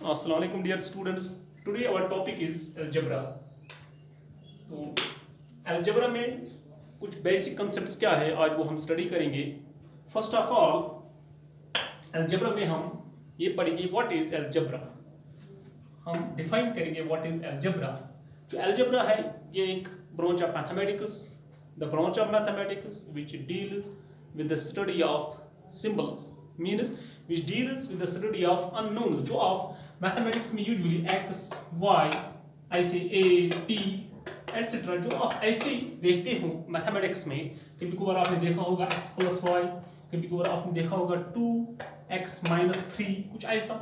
Assalamu alaikum dear students. Today our topic is algebra. तो algebra में कुछ basic concepts क्या है आज वो हम स्टडी करेंगे. फर्स्ट ऑफ ऑल algebra में हम ये पढ़ेंगे what is algebra. हम डिफाइन करेंगे what is algebra. जो algebra है ये एक branch of mathematics, the branch of mathematics which deals with the study of symbols, means which deals with the study of unknowns. जो of मैथमेटिक्स में usually x, y, ऐसे a, t, etc. जो आप ऐसे देखते हो मैथमेटिक्स में, कभी कभार आपने देखा होगा x प्लस वाई, कभी कभार आपने देखा होगा 2x माइनस 3, कुछ ऐसा.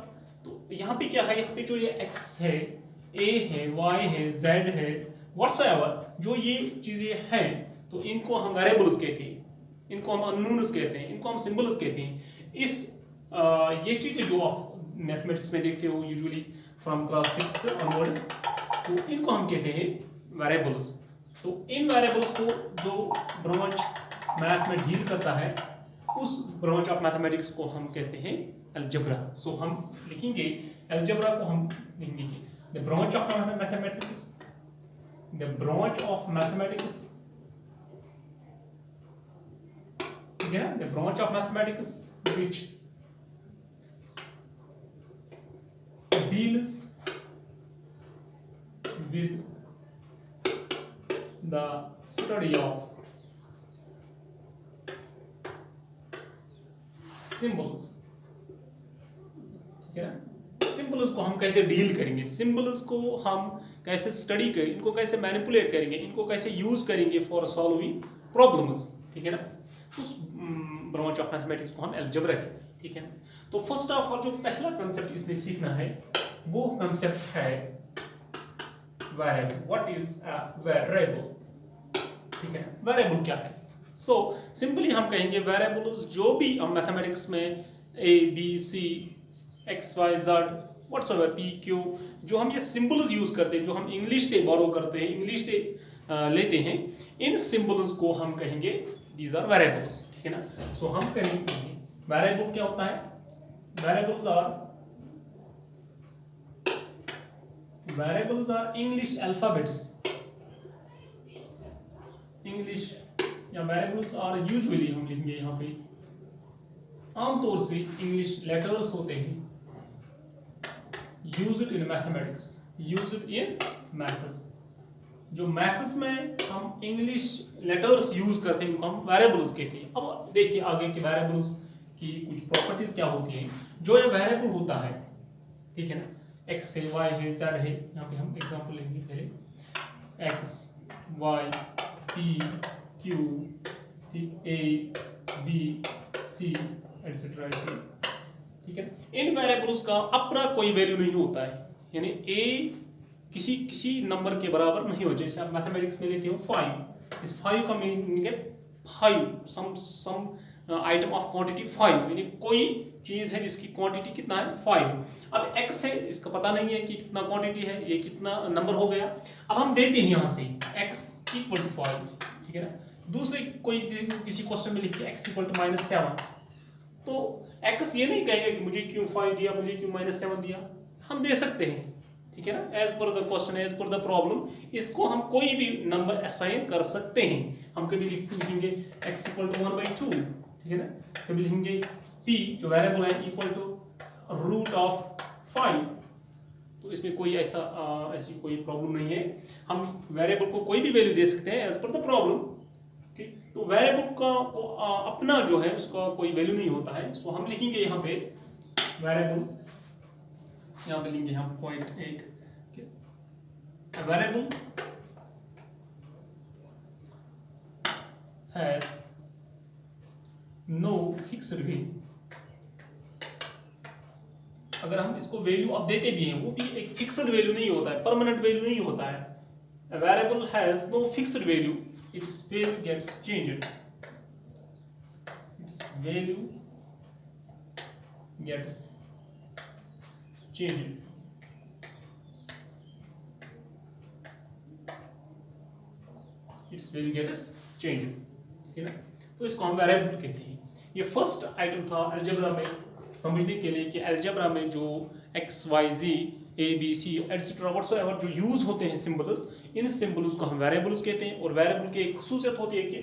तो यहाँ पे क्या है, यहाँ पे जो ये x है, a है, y है, z है, whatsoever जो ये चीजें हैं, तो इनको हम वेरिएबल्स कहते हैं, इनको हम अननोन्स कहते हैं, इनको हम सिंबल्स कहते हैं. ये चीजें जो आप मैथमेटिक्स में देखते हो यूजुअली फ्रॉम क्लास 6 ऑनवर्ड्स, तो इनको हम कहते हैं वेरिएबल्स. तो इन वेरिएबल्स को जो ब्रांच मैथ में डील करता है, उस ब्रांच ऑफ मैथमेटिक्स को हम कहते हैं अलजेब्रा. सो हम लिखेंगे अलजेब्रा को, हम लिखेंगे the branch of mathematics, the branch of mathematics, ठीक है, the branch of mathematics which deals with the study of symbols. ठीक है, सिंबल्स को हम कैसे डील करेंगे, सिंबल्स को हम कैसे स्टडी करेंगे, इनको कैसे मैनिपुलेट करेंगे, इनको कैसे यूज करेंगे फॉर सॉल्विंग प्रॉब्लम्स. ठीक है ना, उस ब्रांच ऑफ मैथमेटिक्स को हम अलजेब्रा कहते हैं. ठीक है ना. तो फर्स्ट ऑफ ऑल जो पहला कंसेप्ट इसमें सीखना है वो कंसेप्ट है variable. What is a variable. ठीक है, वेरिएबल क्या है. सो सिंपली हम कहेंगे वेरिएबल्स जो भी हम मैथमेटिक्स में a b c x y z whatsoever p q जो हम ये सिंबल्स यूज करते हैं, जो हम इंग्लिश से बोरो करते हैं, इंग्लिश से लेते हैं, इन सिंबल्स को हम कहेंगे दीज आर वेरिएबल्स. ठीक है ना. सो हम कहेंगे वेरिएबल क्या होता है. Variables are English alphabets. English या variables are usually हम लिखेंगे यहाँ पे आमतौर से English letters होते हैं, used in mathematics, used in maths. जो मैथ्स में हम इंग्लिश लेटर्स यूज करते हैं उनको हम वेरिएबल्स कहते हैं. अब देखिए आगे के वेरिएबल्स की कुछ प्रॉपर्टीज क्या होती हैं. जो ये वेरिएबल होता है, ठीक है ना, x है, y है, z है, यहाँ पे हम एग्जांपल लेंगे पहले x, y, p, q, a, b, c etcetera. ठीक है. इन वेरिएबल्स का अपना कोई वैल्यू नहीं होता है, यानी a किसी नंबर के बराबर नहीं हो. जैसे आप मैथमेटिक्स में लेते हो 5, इस 5 का मीनिंग है 5 सम आइटम ऑफ क्वांटिटी 5, यानी कोई चीज है जिसकी क्वांटिटी कितना है 5. अब x है, इसका पता नहीं है कि कितना क्वांटिटी है, ये कितना नंबर हो गया. अब हम देते हैं यहाँ से x इक्वल टू 5. ठीक है ना. दूसरे कोई किसी क्वेश्चन में लिखते हैं x इक्वल टू -7, तो x ये नहीं कहेगा कि मुझे क्यों 5 दिया, मुझे क्यों -7 दिया. हम दे सकते हैं, ठीक है ना, as per the question, as per the problem, इसको हम कोई भी नंबर असाइन कर सकते हैं. हम कभी लिखेंगे x इक्वल टू 1/2, ठीक है ना, कभी लिखेंगे p जो वेरिएबल है इक्वल टू रूट ऑफ 5. तो इसमें कोई ऐसी कोई प्रॉब्लम नहीं है. हम वेरिएबल को कोई भी वैल्यू दे सकते हैं एज पर द प्रॉब्लम. ठीक, तो वेरिएबल का अपना जो है उसका कोई वैल्यू नहीं होता है. सो हम लिखेंगे यहाँ पे वेरिएबल, यहाँ पे लेंगे हम point 1, variable has no fixed value. अगर हम इसको वैल्यू अब देते भी हैं, वो भी एक फिक्स्ड वैल्यू नहीं होता है, परमानेंट वैल्यू नहीं होता है. A variable has no fixed value, its value gets changed. Its value gets changed. Its value gets changed. ठीक है ना. तो इसको हम वेरिएबल कहते हैं. ये फर्स्ट आइटम था अलजेब्रा में समझने के लिए कि अलजेब्रा में जो x y z a b c etcetera whatsoever जो यूज होते हैं सिंबल्स, इन सिंबल्स को हम वेरिएबल्स कहते हैं। और वेरिएबल की एक खासियत होती है कि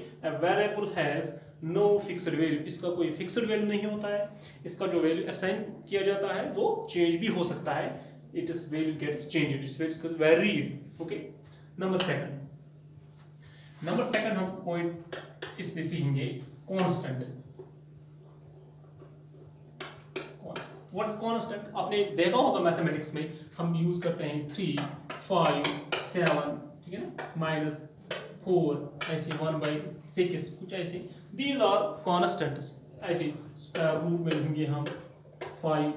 variable has no fixed value, इसका कोई फिक्स्ड वैल्यू नहीं होता है, इसका जो वैल्यू असाइन किया जाता है वो चेंज भी हो सकता है, it is value gets change, it is varied. Okay, number second हम पॉइंट इसमें सीखेंगे कांस्टेंट। What's constant? आपने देखा होगा मैथमेटिक्स में हम यूज करते हैं 3, 5, 7, ठीक है ना, -4, ऐसे 1/6, कुछ ऐसे, दीज आर कांस्टेंट्स। ऐसे रूट में लिखेंगे हम 5,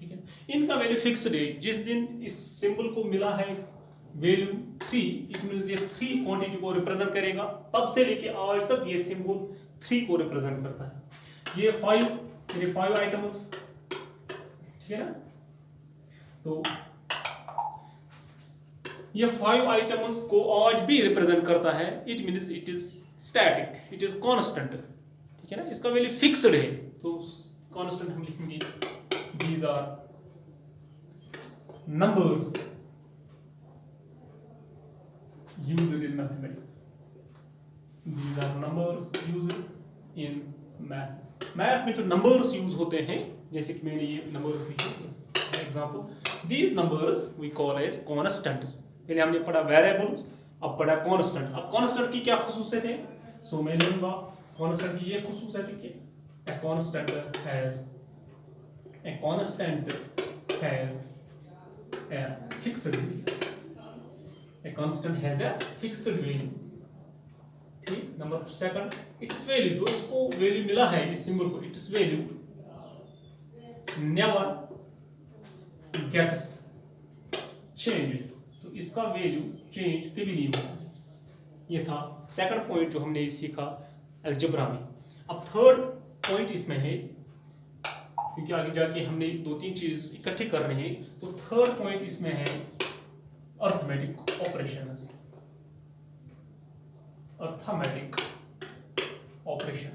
ठीक है, इनका वैल्यू फिक्स्ड है। जिस दिन इस सिंबल को मिला है वैल्यू 3, इट मींस ये 3 क्वांटिटी को रिप्रेजेंट करेगा, तब से लेके आज तक ये सिंबल 3 को रिप्रेजेंट करता है। ये 5 आइटम्स, ठीक है ना, तो ये 5 आइटम्स को आज भी रिप्रेजेंट करता है, it means it is static, it is constant, ठीक है ना, इसका वैल्यू फिक्स्ड है। तो कांस्टेंट हम लिखेंगे these are numbers used in mathematics, these are numbers used in maths. Math में जो नंबर्स यूज होते हैं, जैसे कि मैंने ये नंबर्स लिखे example, these numbers we call as constants. पहले हमने पढ़ा वेरिएबल्स, अब पढ़ा कांस्टेंट्स। अब कांस्टेंट की क्या खुसूसियत है? सो मैं लूंगा कांस्टेंट की ये खुसूसियत है कि a constant has a fixed value. A constant has a fixed value. ठीक, नंबर सेकंड, इट्स वैल्यू, जो इसको वैल्यू मिला है इस सिंबल को, its value never gets change, तो इसका वैल्यू चेंज कभी नहीं होता। ये था सेकंड पॉइंट जो हमने सीखा अलजेब्रा में। अब थर्ड पॉइंट इसमें है, क्योंकि आगे जाके हमने 2-3 चीज इकट्ठे करने हैं, तो थर्ड पॉइंट इसमें है अर्थमेटिक ऑपरेशंस। अर्थमेटिक ऑपरेशन,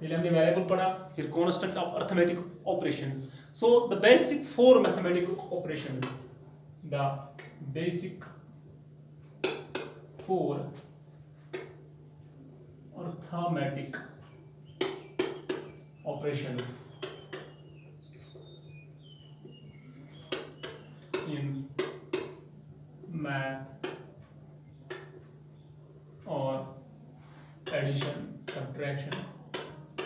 पहले हमने वेरिएबल पढ़ा, फिर constant of arithmetic operations. So the basic 4 mathematical operations, the basic 4 arithmetic operations in math or addition, subtraction,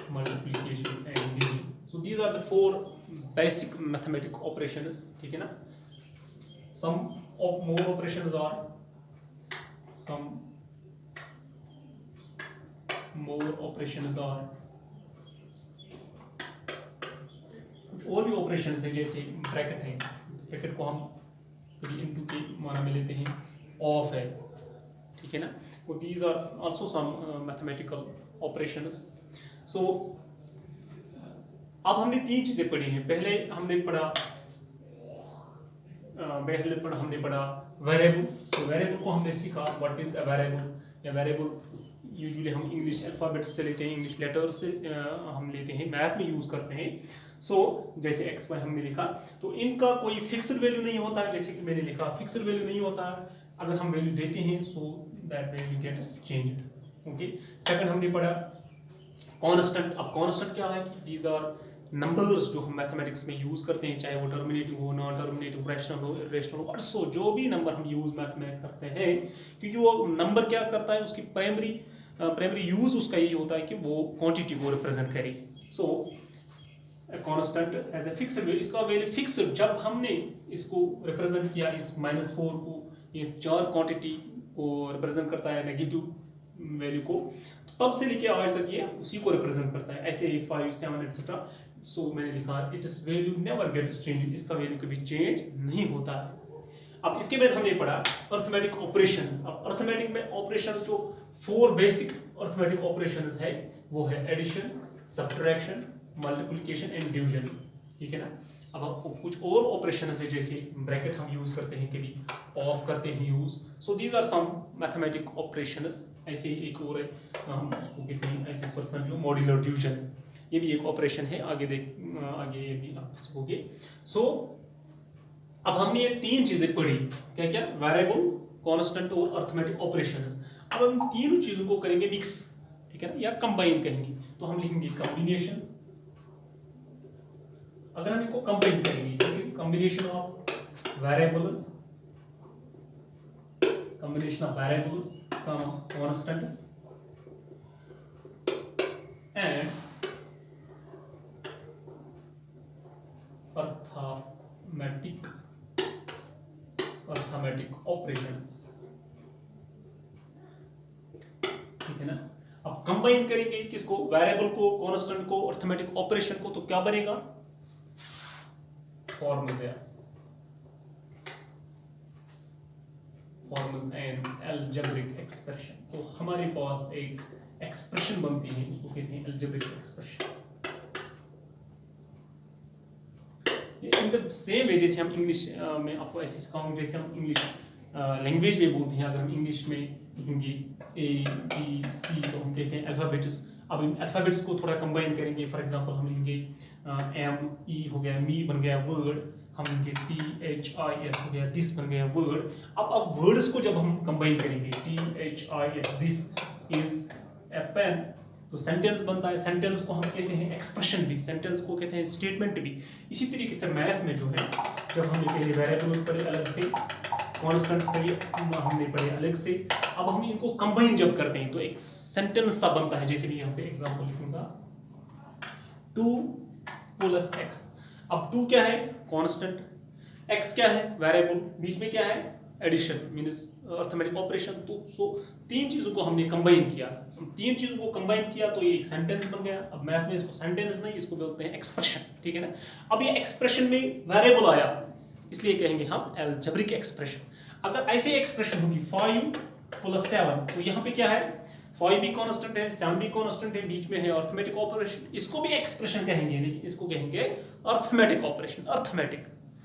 multiplication and division. So these are the 4 basic mathematical operations, ठीक है ना। Some of more operations are, some more operations are, कुछ और भी operations है, जैसे bracket है, bracket को हम कभी इनटू के माना में लेते हैं, ऑफ है, ठीक है ना। तो these are also some mathematical operations. So अब हमने 3 चीजें पढ़ी हैं। पहले हमने पढ़ा वेरिएबल। सो वेरिएबल को हमने सीखा, व्हाट इज अ वेरिएबल। या वेरिएबल यूजुअली हम इंग्लिश अल्फाबेट से लेते हैं, इंग्लिश लेटर से हम लेते हैं, मैथ में यूज करते हैं। सो जैसे एक्स वाई हमने लिखा, तो इनका कोई फिक्स्ड वैल्यू नहीं होता है, जैसे कि मैंने लिखा फिक्स्ड वैल्यू नहीं होता है। अगर हम वैल्यू देते हैं, so that value gets changed. Okay, second हमने पढ़ा कांस्टेंट। अब कांस्टेंट क्या है कि दीज आर नंबर्स जो हम मैथमेटिक्स में यूज करते हैं, चाहे वो टर्मिनेटिव हो, नॉन टर्मिनेटिव, रैशनल हो, इरेशनल हो, सो जो भी नंबर हम यूज मैथ में करते हैं, क्योंकि वो नंबर क्या करता है, उसकी प्राइमरी यूज उसका यही होता है कि वो क्वांटिटी को रिप्रेजेंट करे। So constant as a fixed value, इसका वैल्यू फिक्स्ड। जब हमने इसको रिप्रेजेंट किया, इस -4 को, ये 4 क्वांटिटी को रिप्रेजेंट करता है, नेगेटिव वैल्यू को, तो तब से लेके आज तक ये उसी को रिप्रेजेंट करता है। ऐसे ही 5, 7 एटसेट्रा। सो मैंने लिखा it is value never gets change, इसका वैल्यू कभी चेंज नहीं होता है। अब इसके बाद हमने पढ़ा अर्थमेटिक ऑपरेशंस। अब अर्थमेटिक में ऑपरेशन जो 4 बेसिक अर्थमेटिक ऑपरेशंस है, वो है addition, subtraction, multiplication and division, ठीक है ना। अब कुछ और ऑपरेशन है, जैसे ब्रैकेट हम यूज करते हैं, कभी ऑफ करते हैं use. So these are some mathematic operations. ऐसे ही एक और है, हम उसको कहते हैं ऐसे पर्सन जो मॉड्यूलर डिवीजन। ये भी एक ऑपरेशन है, आगे ये भी आप सीखोगे। सो अब हमने ये 3 चीजें पढ़ी, क्या क्या, वेरिएबल, कांस्टेंट और अरिथमेटिक ऑपरेशंस। अब हम तीनों चीजों को करेंगे मिक्स, ठीक है ना, या कंबाइन कहेंगे, तो हम लिखेंगे कॉम्बिनेशन। अगर हम इनको कंबाइन करेंगे, combination of variables, constants and arithmetic operations, ठीक है ना। अब कंबाइन करेंगे किसको, वेरिएबल को, कांस्टेंट को, अरिथमेटिक ऑपरेशन को, तो क्या बनेगा, फॉर्मूला एंड अलजेब्रिक एक्सप्रेशन। तो हमारे पास एक एक्सप्रेशन बनती है, उसको कहते हैं algebraic expression. In the same way जैसे हम इंग्लिश में आपको ऐसे सिखाऊंगा, जैसे हम इंग्लिश लैंग्वेज में बोलते हैं, अगर हम इंग्लिश में लिखेंगे ए बी सी तो हम कहते हैं अल्फाबेट्स। अब इन अल्फाबेट्स को थोड़ा कंबाइन करेंगे, फॉर एग्जांपल हम लेंगे एम ई हो गया, मी बन गया वर्ड, हम लेंगे टी एच आई एस हो गया, दिस बन गया वर्ड। अब वर्ड्स को जब हम कंबाइन करेंगे, T H I S, this is a pen, तो सेंटेंस बनता है। सेंटेंस को हम कहते हैं एक्सप्रेशन भी, सेंटेंस को कहते हैं स्टेटमेंट भी। इसी तरीके से मैथ में जो है, जब हमने पहले वेरिएबल्स पढ़े अलग से, कांस्टेंट्स पढ़े हमने पढ़े अलग से, अब हम इनको कंबाइन जब करते हैं तो एक सेंटेंस सा बनता है। जैसे मैं यहाँ पे एग्जांपल लिखूंगा, 2 + x। अब 2 क्या है, कांस्टेंट, x क्या है, वेरिएबल, बीच में क्या है, एडिशन मींस अरिथमेटिक ऑपरेशन। तो सो 3 चीजों को हमने कंबाइन किया, 3 चीजों को कंबाइन किया तो ये एक सेंटेंस बन गया। अब मैथ में इसको सेंटेंस नहीं, इसको बोलते हैं एक्सप्रेशन, ठीक है ना। अब ये एक्सप्रेशन में वेरिएबल आया, इसलिए कहेंगे हम अलजेब्रिक एक्सप्रेशन। अगर ऐसे एक्सप्रेशन होगी 5 + 7, तो यहाँ पे क्या है, 5 भी कांस्टेंट है, 7 भी कांस्टेंट है, बीच में है अरिथमेटिक ऑपरेशन, इसको भी एक्सप्रेशन कहेंगे, लेकिन इसको कहेंगे अरिथमेटिक ऑपरेशन, अरिथमेटिक,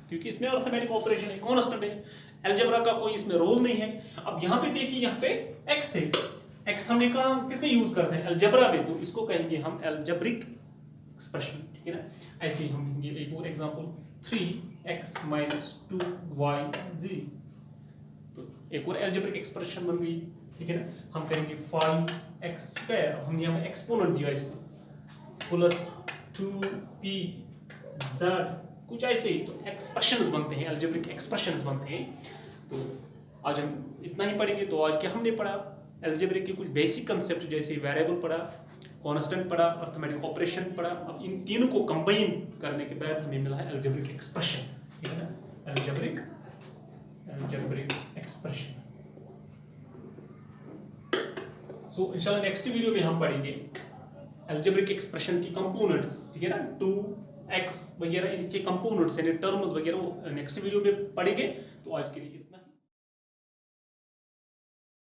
क्योंकि इसमें अरिथमेटिक ऑपरेशन है, कांस्टेंट है, अलजेब्रा का कोई इसमें रोल नहीं है। अब यहाँ पे देखिए, यहाँ पे x है, x हमने कहा किसमें यूज करते हैं, अलजेब्रा में, तो इसको कहेंगे हम अलजेब्रिक एक्सप्रेशन, ठीक है ना। ऐसे ही हम लेंगे एक और एग्जांपल, 3x - 2y, तो एक और अलजेब्रिक एक्सप्रेशन बन गई, ठीक है ना। हम करेंगे 5x², हम यहाँ पे एक्सपोनेंट दिया इसको, +2pz, कुछ ऐसे ही। तो एक्सप्रेशंस बनते हैं, अलजेब्रिक एक्सप्रेशंस बनते हैं। तो आज हम इतना ही पढ़ेंगे। तो आज क्या हमने पढ़ा, अलजेब्रिक के कुछ बेसिक कंसेप्ट, जैसे वेरिएबल पढ़ा, कांस्टेंट पढ़ा, अरिथमेटिक ऑपरेशन पढ़ा। अब इन तीनों को कंबाइन करने के बाद हमें मिला है अलजेब्रिक एक्सप्रेशन, ठीक है ना, अलजेब्रिक एक्सप्रेशन। सो इंशाल्लाह नेक्स्ट वीडियो में हम पढ़ेंगे अलजेब्रिक एक्सप्रेशन की कंपोनेंट्स, ठीक है ना, 2x वगैरह, इनके कंपोनेंट्स यानी टर्म्स वगैरह नेक्स्ट वीडियो में पढ़ेंगे। तो आज के लिए